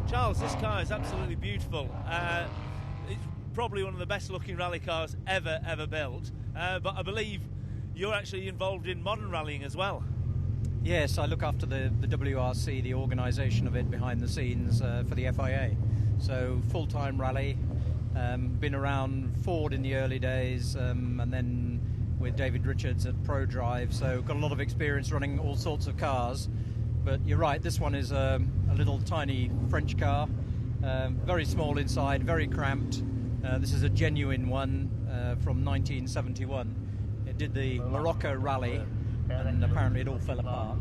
Charles, this car is absolutely beautiful. It's probably one of the best looking rally cars ever built, but I believe you're actually involved in modern rallying as well. Yes, I look after the WRC, the organisation of it behind the scenes for the FIA. So full-time rally, been around Ford in the early days, and then with David Richards at ProDrive, so got a lot of experience running all sorts of cars. But you're right, this one is a little tiny French car, very small inside, very cramped. This is a genuine one from 1971. It did the Morocco rally, and apparently it all fell apart.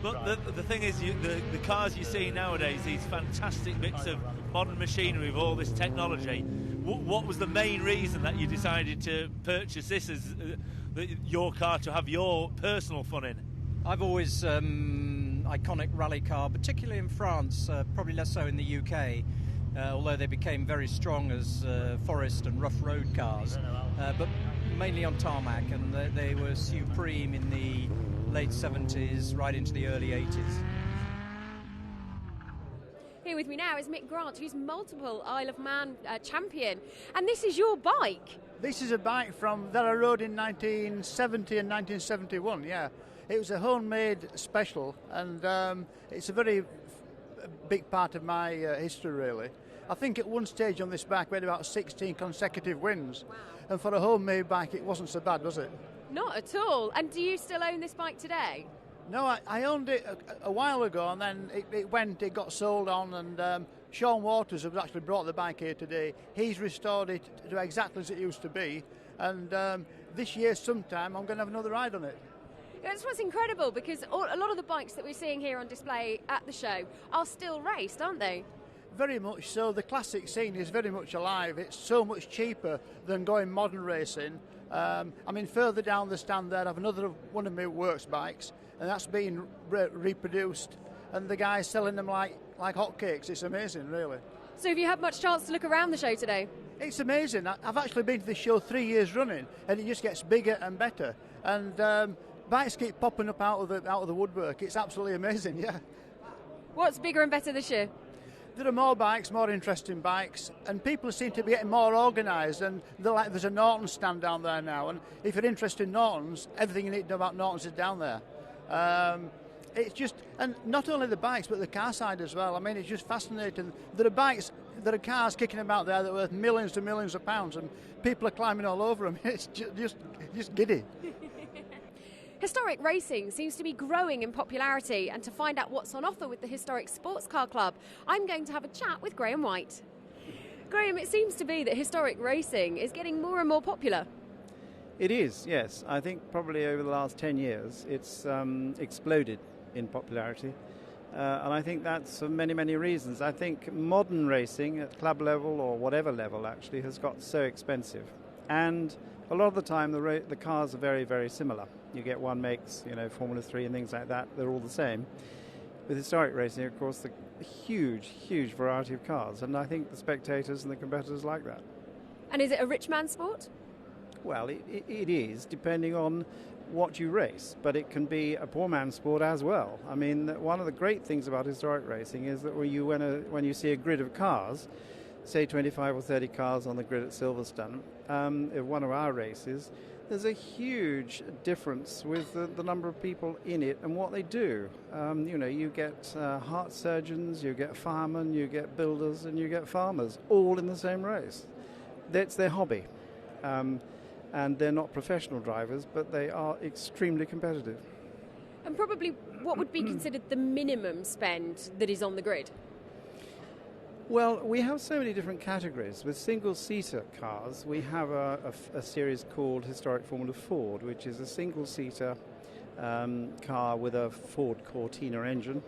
But the thing is, the cars you see nowadays, these fantastic bits of modern machinery with all this technology, what was the main reason that you decided to purchase this as your car to have your personal fun in? I've always iconic rally car, particularly in France, probably less so in the UK, although they became very strong as forest and rough road cars, but mainly on tarmac, and they were supreme in the late 70s, right into the early 80s. Here with me now is Mick Grant, who's multiple Isle of Man champion, and this is your bike. This is a bike that I rode in 1970 and 1971, yeah. It was a homemade special, and it's a very big part of my history, really. I think at one stage on this bike we had about 16 consecutive wins. Wow. And for a homemade bike it wasn't so bad, was it? Not at all. And do you still own this bike today? No, I owned it a while ago, and then it got sold on, and Sean Waters, who's actually brought the bike here today, he's restored it to exactly as it used to be, and this year sometime I'm going to have another ride on it. That's what's incredible, because a lot of the bikes that we're seeing here on display at the show are still raced, aren't they? Very much so. The classic scene is very much alive. It's so much cheaper than going modern racing. Further down the stand there I have another one of my works bikes, and that's being reproduced, and the guy's selling them like hotcakes. It's amazing, really. So have you had much chance to look around the show today? It's amazing. I've actually been to the show 3 years running, and it just gets bigger and better, and bikes keep popping up out of the woodwork. It's absolutely amazing, yeah. What's bigger and better this year? There are more bikes, more interesting bikes, and people seem to be getting more organised, and there's a Norton stand down there now, and if you're interested in Nortons, everything you need to know about Nortons is down there. It's just, and not only the bikes, but the car side as well. I mean, it's just fascinating. There are cars kicking about there that are worth millions to millions of pounds, and people are climbing all over them. It's just giddy. Historic racing seems to be growing in popularity, and to find out what's on offer with the Historic Sports Car Club, I'm going to have a chat with Graham White. Graham, it seems to be that historic racing is getting more and more popular. It is, yes. I think probably over the last 10 years it's exploded in popularity, and I think that's for many, many reasons. I think modern racing at club level, or whatever level actually, has got so expensive, and a lot of the time the cars are very, very similar. You get one makes, Formula 3 and things like that, they're all the same. With historic racing, of course, the huge variety of cars, and I think the spectators and the competitors like that. And is it a rich man's sport? Well, it is, depending on what you race, but it can be a poor man's sport as well. I mean, one of the great things about historic racing is that when you see a grid of cars, say 25 or 30 cars on the grid at Silverstone, in one of our races, there's a huge difference with the number of people in it and what they do. You get heart surgeons, you get firemen, you get builders, and you get farmers, all in the same race. That's their hobby. And they're not professional drivers, but they are extremely competitive. And probably what would be considered the minimum spend that is on the grid? Well, we have so many different categories. With single-seater cars, we have a series called Historic Formula Ford, which is a single-seater car with a Ford Cortina engine.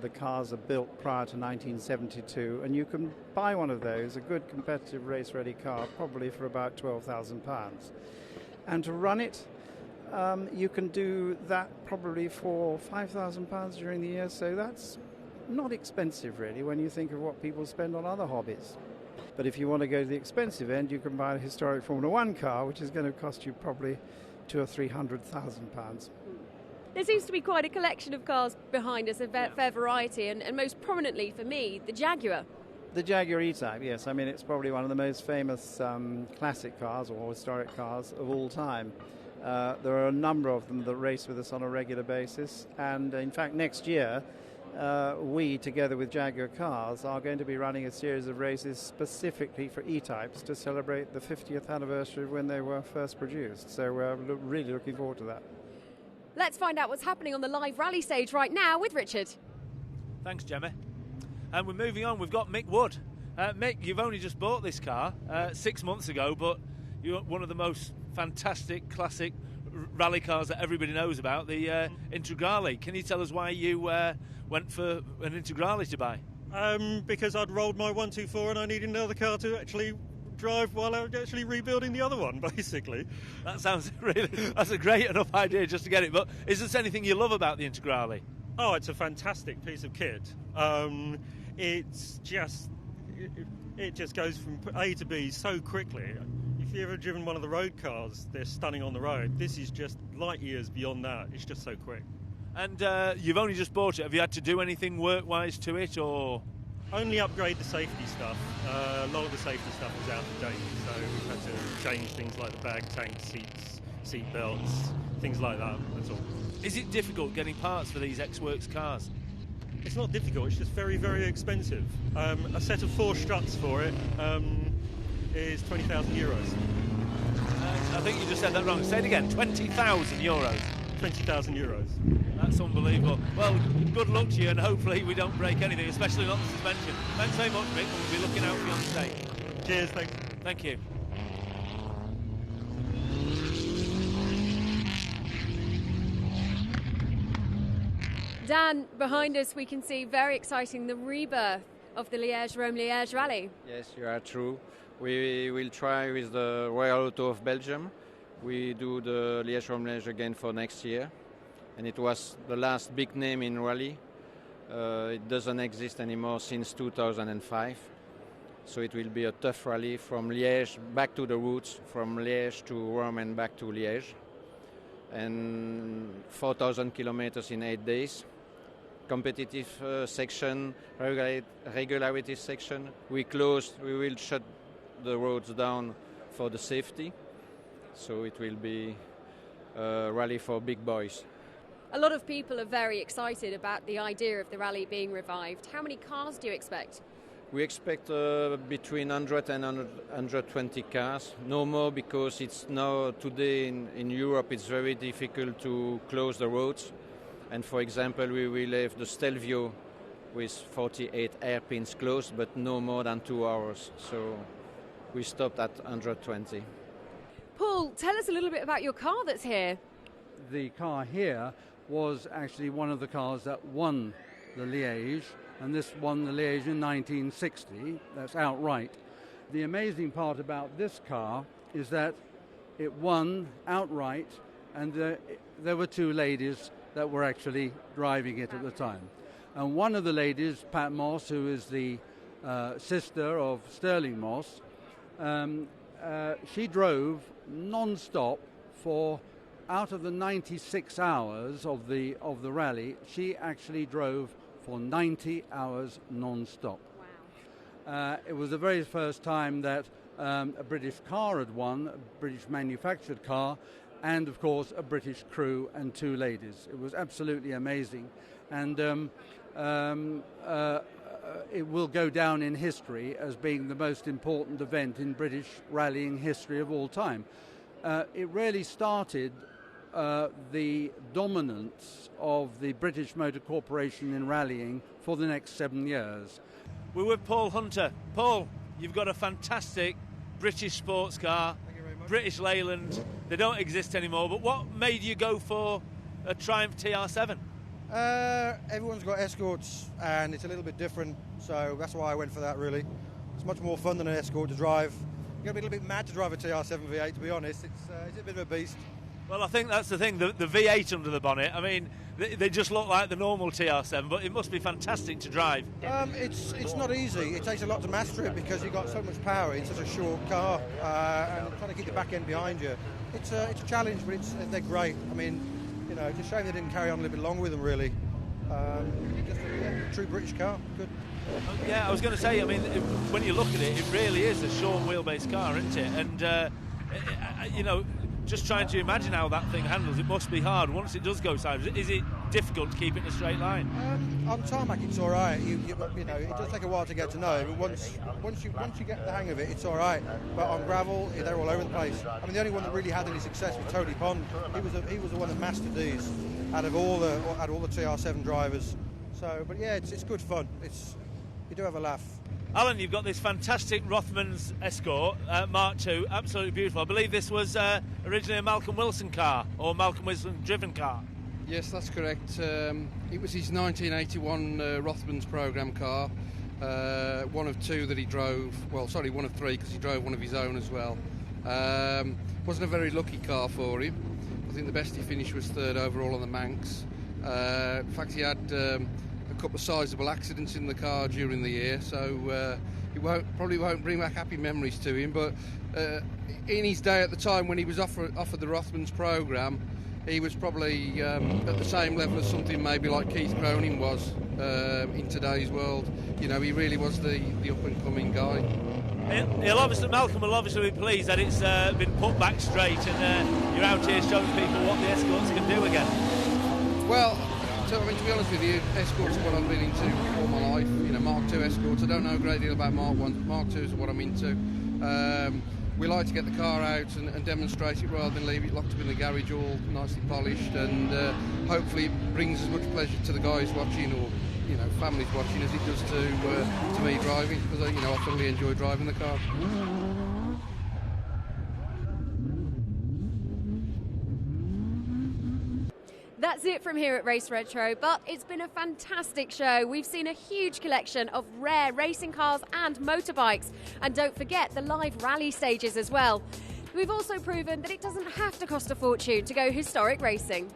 The cars are built prior to 1972, and you can buy one of those, a good competitive race-ready car, probably for about £12,000. And to run it, you can do that probably for £5,000 during the year, so that's not expensive really when you think of what people spend on other hobbies. But if you want to go to the expensive end, you can buy a historic Formula 1 car, which is going to cost you probably £200,000 or £300,000. There seems to be quite a collection of cars behind us, a fair variety, and most prominently for me, the Jaguar. The Jaguar E-Type, yes. I mean, it's probably one of the most famous classic cars or historic cars of all time. There are a number of them that race with us on a regular basis, and in fact next year we, together with Jaguar Cars, are going to be running a series of races specifically for E-Types to celebrate the 50th anniversary of when they were first produced. So we're really looking forward to that. Let's find out what's happening on the live rally stage right now with Richard. Thanks, Gemma. And we're moving on. We've got Mick Wood. Mick, you've only just bought this car 6 months ago, but you're one of the most fantastic, classic rally cars that everybody knows about, the Integrale. Can you tell us why you went for an Integrale to buy? Because I'd rolled my 124 and I needed another car to actually drive while I was actually rebuilding the other one, basically. That sounds that's a great enough idea just to get it. But is there anything you love about the Integrale? Oh, it's a fantastic piece of kit. It's just, it just goes from A to B so quickly. If you've ever driven one of the road cars, they're stunning on the road. This is just light years beyond that. It's just so quick. And you've only just bought it. Have you had to do anything work-wise to it, or...? Only upgrade the safety stuff. A lot of the safety stuff was out of date, so we've had to change things like the bag tank, seats, seat belts, things like that. That's all. Is it difficult getting parts for these X-Works cars? It's not difficult, it's just very, very expensive. A set of 4 struts for it is 20,000 euros. I think you just said that wrong. Say it again, 20,000 euros. 20,000 euros. That's unbelievable. Well, good luck to you, and hopefully we don't break anything, especially not the suspension. Thanks very much, Mick. We'll be looking out for you on the stage. Cheers, thanks. Thank you. Dan, behind us we can see, very exciting, the rebirth of the Liege Rally. Yes, you are true. We will try with the Royal Auto of Belgium. We do the Liège-Rome-Liège again for next year. And it was the last big name in rally. It doesn't exist anymore since 2005. So it will be a tough rally from Liège back to the roots, from Liège to Rome and back to Liège. And 4,000 kilometers in 8 days. Competitive section, regularity section. We will shut the roads down for the safety. So it will be a rally for big boys. A lot of people are very excited about the idea of the rally being revived. How many cars do you expect? We expect between 100 and 120 cars. No more, because it's now today in Europe it's very difficult to close the roads. And for example, we will have the Stelvio with 48 hairpins closed, but no more than 2 hours. So we stopped at 120. Paul, tell us a little bit about your car that's here. The car here was actually one of the cars that won the Liège, and this won the Liège in 1960. That's outright. The amazing part about this car is that it won outright, and there were 2 ladies that were actually driving it at the time. And one of the ladies, Pat Moss, who is the sister of Sterling Moss, she drove non-stop for, out of the 96 hours of the rally, she actually drove for 90 hours non-stop. Wow. It was the very first time that a British car had won, a British manufactured car, and of course a British crew and 2 ladies. It was absolutely amazing, and it will go down in history as being the most important event in British rallying history of all time. It really started the dominance of the British Motor Corporation in rallying for the next 7 years. We're with Paul Hunter. Paul, you've got a fantastic British sports car, British Leyland. They don't exist anymore, but what made you go for a Triumph TR7? Everyone's got Escorts and it's a little bit different, so that's why I went for that, really. It's much more fun than an Escort to drive. You've got to be a little bit mad to drive a TR7 V8, to be honest. It's a bit of a beast. Well, I think that's the thing, the V8 under the bonnet. I mean, they just look like the normal TR7, but it must be fantastic to drive. It's not easy. It takes a lot to master it because you've got so much power in such a short car, and trying to keep the back end behind you. It's a challenge, but they're great. I mean, You know, it's a shame they didn't carry on a little bit longer with them, really. Just a true British car. Good. Yeah, I was going to say, I mean, when you look at it, it really is a short wheelbase car, isn't it? And, you know, just trying to imagine how that thing handles, it must be hard once it does go sideways. Is it difficult to keep it in a straight line? On tarmac, it's all right. You know, it does take a while to get to know, but once you get the hang of it, it's all right. But on gravel, they're all over the place. I mean, the only one that really had any success was Tony Pond. He was the one that mastered these out of all the TR7 drivers. So, but yeah, it's good fun. You do have a laugh. Alan, you've got this fantastic Rothmans Escort Mark II, absolutely beautiful. I believe this was originally a Malcolm Wilson car, or Malcolm Wilson driven car. Yes, that's correct. It was his 1981 Rothmans programme car, one of two that he drove. Well, sorry, one of three, because he drove one of his own as well. Wasn't a very lucky car for him. I think the best he finished was third overall on the Manx. In fact, he had a couple of sizable accidents in the car during the year, so it probably won't bring back happy memories to him. But in his day at the time when he was offered the Rothmans programme, he was probably at the same level as something maybe like Keith Cronin was in today's world. You know, he really was the up-and-coming guy. Malcolm will obviously be pleased that it's been put back straight and you're out here showing people what the Escorts can do again. Well, to be honest with you, Escorts are what I've been into all my life. You know, Mark II Escorts. I don't know a great deal about Mark 1s, but Mark IIs are what I'm into. We like to get the car out and demonstrate it rather than leave it locked up in the garage all nicely polished, and hopefully it brings as much pleasure to the guys watching, or you know, families watching, as it does to me driving, because you know, I thoroughly enjoy driving the car. That's it from here at Race Retro, but it's been a fantastic show. We've seen a huge collection of rare racing cars and motorbikes, and don't forget the live rally stages as well. We've also proven that it doesn't have to cost a fortune to go historic racing.